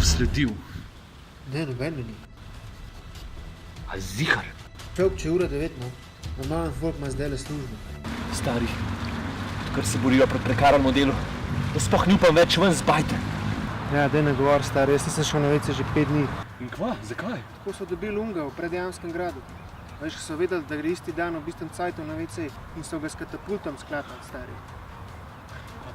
sledil. Ne, noben ni. A zihar? Čovk, če ura 9, no. Normalen folk ima zdajle službo. Stari, kar se borijo proti prekarnemu delu. Da sploh ne upam več ven z bajte. Ja, daj ne govor, stari, jaz nisem šel na WC že 5 dni. In kva? Zakaj? Tako so dobili unga v predjamskem gradu. Veš, so vedeli, da gre isti dan v istem cajtu na WC in so ga s katapultom sklatali, stari.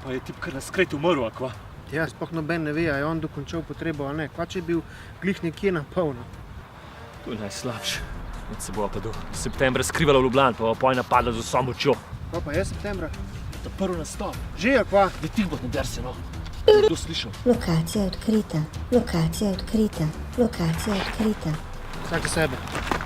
Pa je tip kar na skret umrl, a kva? Ja, sploh noben ne ve, a je on dokončal potrebo, a ne. Kva, če je bil glih nekje na polno. To je najslabše. Med se bova pa do septembra skrivala v Ljubljani, pa bova poj napadla z vso močjo. Kva pa je septembra? Ta prvi nastop. Že, a kva? Ne tih bo, ne der se, no. Kdo slišal? Lokacija odkrita. Lokacija odkrita. Lokacija odkrita. Vsak za sebe.